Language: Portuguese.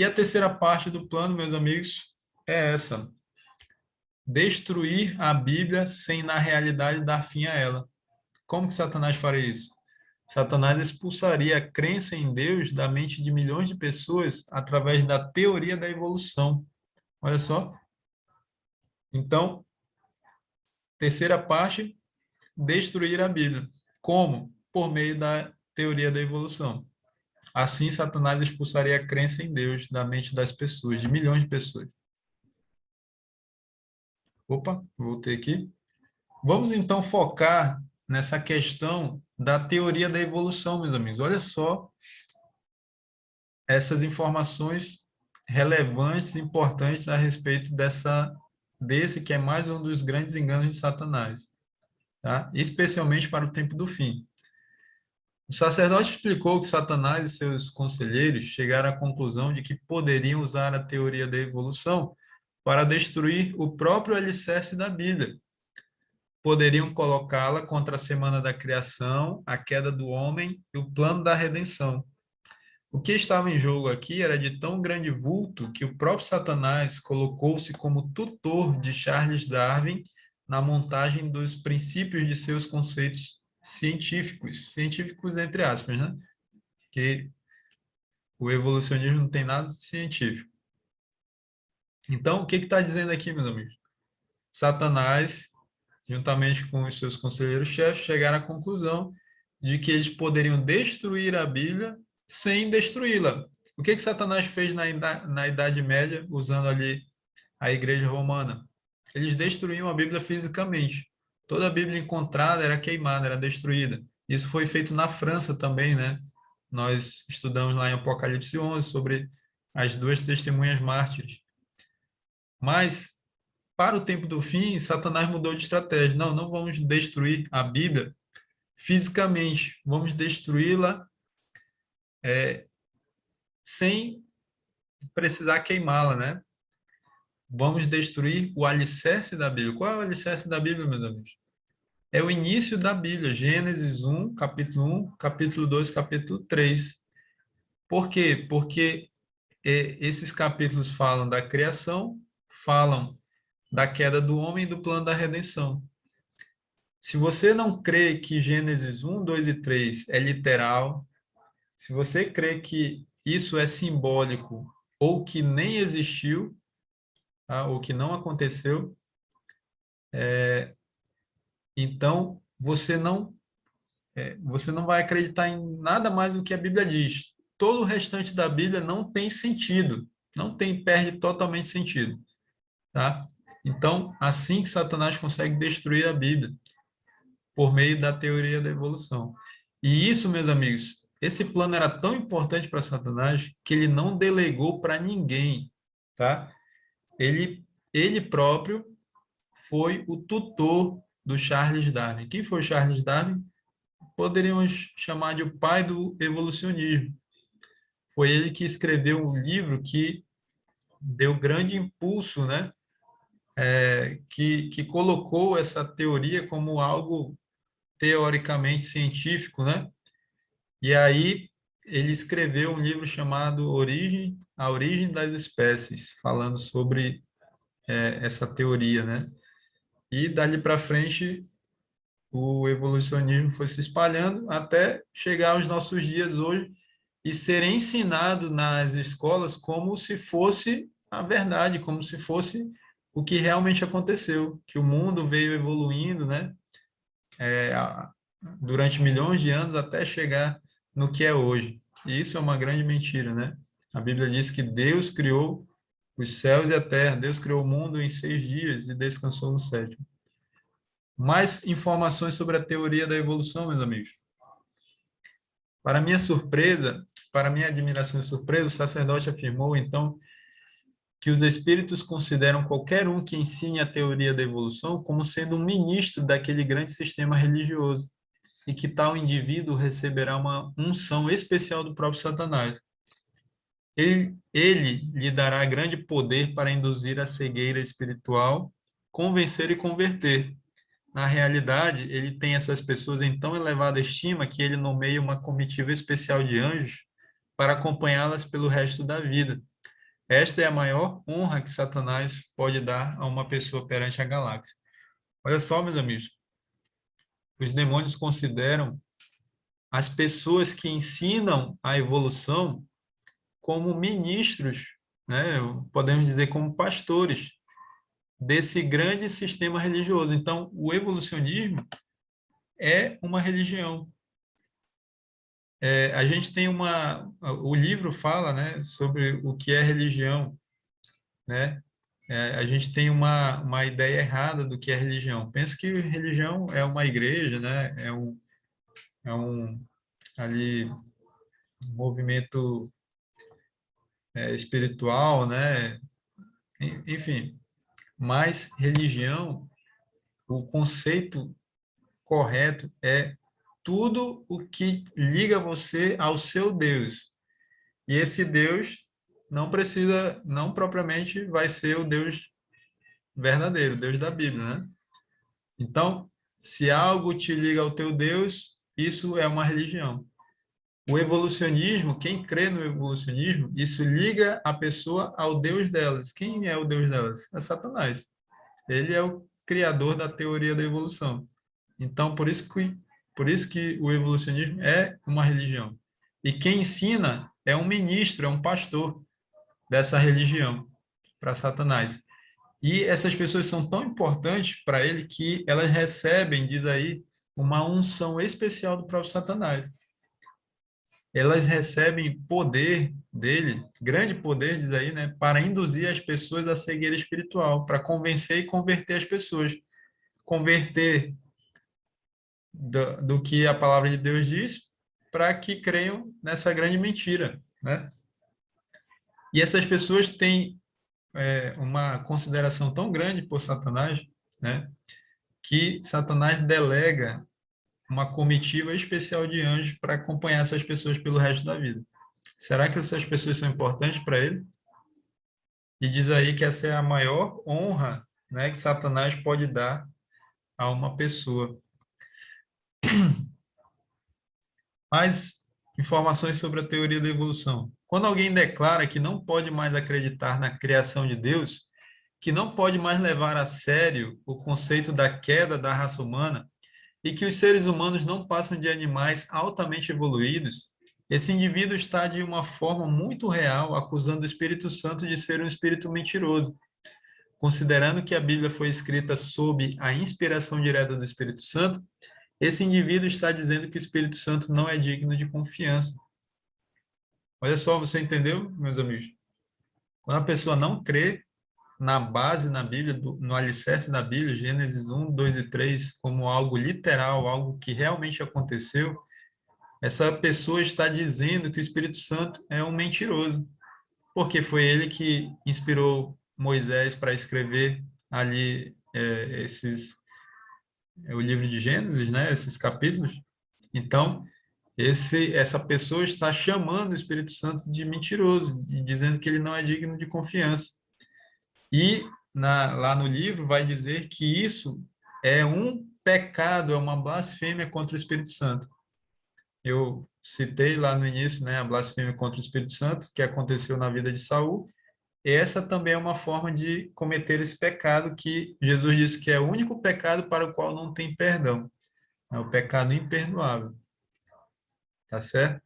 E a terceira parte do plano, meus amigos, é essa: destruir a Bíblia sem, na realidade, dar fim a ela. Como que Satanás faria isso? Satanás expulsaria a crença em Deus da mente de milhões de pessoas através da teoria da evolução. Olha só. Então, terceira parte, destruir a Bíblia. Como? Por meio da teoria da evolução. Assim, Satanás expulsaria a crença em Deus da mente das pessoas, de milhões de pessoas. Opa, voltei aqui. Vamos então focar nessa questão da teoria da evolução, meus amigos. Olha só essas informações relevantes e importantes a respeito desse que é mais um dos grandes enganos de Satanás, tá? Especialmente para o tempo do fim. O sacerdote explicou que Satanás e seus conselheiros chegaram à conclusão de que poderiam usar a teoria da evolução para destruir o próprio alicerce da Bíblia. Poderiam colocá-la contra a semana da criação, a queda do homem e o plano da redenção. O que estava em jogo aqui era de tão grande vulto que o próprio Satanás colocou-se como tutor de Charles Darwin na montagem dos princípios de seus conceitos científicos, científicos entre aspas, né? Que o evolucionismo não tem nada de científico. Então, o que está dizendo aqui, meus amigos? Satanás, juntamente com os seus conselheiros-chefes, chegaram à conclusão de que eles poderiam destruir a Bíblia sem destruí-la. O que Satanás fez na Idade Média, usando ali a Igreja Romana? Eles destruíam a Bíblia fisicamente. Toda a Bíblia encontrada era queimada, era destruída. Isso foi feito na França também, né? Nós estudamos lá em Apocalipse 11 sobre as duas testemunhas mártires. Mas, para o tempo do fim, Satanás mudou de estratégia. Não, não vamos destruir a Bíblia fisicamente, vamos destruí-la sem precisar queimá-la, né? Vamos destruir o alicerce da Bíblia. Qual é o alicerce da Bíblia, meus amigos? É o início da Bíblia, Gênesis 1, capítulo 2, capítulo 3. Por quê? Porque esses capítulos falam da criação, falam da queda do homem e do plano da redenção. Se você não crê que Gênesis 1, 2 e 3 é literal, se você crê que isso é simbólico ou que nem existiu, tá? Ou que não aconteceu, então você não vai acreditar em nada mais do que a Bíblia diz. Todo o restante da Bíblia não tem sentido, perde totalmente sentido, tá? Então, assim que Satanás consegue destruir a Bíblia, por meio da teoria da evolução. E isso, meus amigos, esse plano era tão importante para Satanás que ele não delegou para ninguém, tá? Ele próprio foi o tutor do Charles Darwin. Quem foi Charles Darwin? Poderíamos chamar de o pai do evolucionismo. Foi ele que escreveu um livro que deu grande impulso, né? Que colocou essa teoria como algo teoricamente científico, né? E aí ele escreveu um livro chamado A Origem das Espécies, falando sobre essa teoria, né? E dali para frente o evolucionismo foi se espalhando até chegar aos nossos dias hoje e ser ensinado nas escolas como se fosse a verdade, como se fosse o que realmente aconteceu, que o mundo veio evoluindo, né? É, durante milhões de anos até chegar no que é hoje. E isso é uma grande mentira, né? A Bíblia diz que Deus criou os céus e a terra, Deus criou o mundo em 6 dias e descansou no sétimo. Mais informações sobre a teoria da evolução, meus amigos. Para minha surpresa, para minha admiração e surpresa, o sacerdote afirmou, então, que os espíritos consideram qualquer um que ensine a teoria da evolução como sendo um ministro daquele grande sistema religioso, e que tal indivíduo receberá uma unção especial do próprio Satanás. Ele lhe dará grande poder para induzir a cegueira espiritual, convencer e converter. Na realidade, ele tem essas pessoas em tão elevada estima que ele nomeia uma comitiva especial de anjos para acompanhá-las pelo resto da vida. Esta é a maior honra que Satanás pode dar a uma pessoa perante a galáxia. Olha só, meus amigos, os demônios consideram as pessoas que ensinam a evolução como ministros, né? Podemos dizer como pastores desse grande sistema religioso. Então, o evolucionismo é uma religião. A gente tem o livro fala, né, sobre o que é religião, né? A gente tem uma ideia errada do que é religião. Pensa que religião é uma igreja, né? É um ali um movimento espiritual, né? Enfim, mas religião, o conceito correto é tudo o que liga você ao seu Deus. E esse Deus não propriamente vai ser o Deus verdadeiro, o Deus da Bíblia, né? Então, se algo te liga ao teu Deus, isso é uma religião. O evolucionismo, quem crê no evolucionismo, isso liga a pessoa ao Deus delas. Quem é o Deus delas? É Satanás. Ele é o criador da teoria da evolução. Então, por isso que o evolucionismo é uma religião. E quem ensina é um ministro, é um pastor dessa religião para Satanás. E essas pessoas são tão importantes para ele que elas recebem, diz aí, uma unção especial do próprio Satanás. Elas recebem poder dele, grande poder, diz aí, né, para induzir as pessoas à cegueira espiritual, para convencer e converter as pessoas. Converter do que a palavra de Deus diz, para que creiam nessa grande mentira, né? E essas pessoas têm uma consideração tão grande por Satanás, né, que Satanás delega uma comitiva especial de anjos para acompanhar essas pessoas pelo resto da vida. Será que essas pessoas são importantes para ele? E diz aí que essa é a maior honra, né, que Satanás pode dar a uma pessoa. Mais informações sobre a teoria da evolução. Quando alguém declara que não pode mais acreditar na criação de Deus, que não pode mais levar a sério o conceito da queda da raça humana e que os seres humanos não passam de animais altamente evoluídos, esse indivíduo está de uma forma muito real acusando o Espírito Santo de ser um espírito mentiroso. Considerando que a Bíblia foi escrita sob a inspiração direta do Espírito Santo, esse indivíduo está dizendo que o Espírito Santo não é digno de confiança. Olha só, você entendeu, meus amigos? Quando a pessoa não crê na base na Bíblia, no alicerce da Bíblia, Gênesis 1, 2 e 3, como algo literal, algo que realmente aconteceu, essa pessoa está dizendo que o Espírito Santo é um mentiroso, porque foi ele que inspirou Moisés para escrever ali o livro de Gênesis, né, esses capítulos. Então, essa pessoa está chamando o Espírito Santo de mentiroso, e dizendo que ele não é digno de confiança. E lá no livro vai dizer que isso é um pecado, é uma blasfêmia contra o Espírito Santo. Eu citei lá no início, né, a blasfêmia contra o Espírito Santo, que aconteceu na vida de Saul. Essa também é uma forma de cometer esse pecado que Jesus disse que é o único pecado para o qual não tem perdão. É o pecado imperdoável. Tá certo?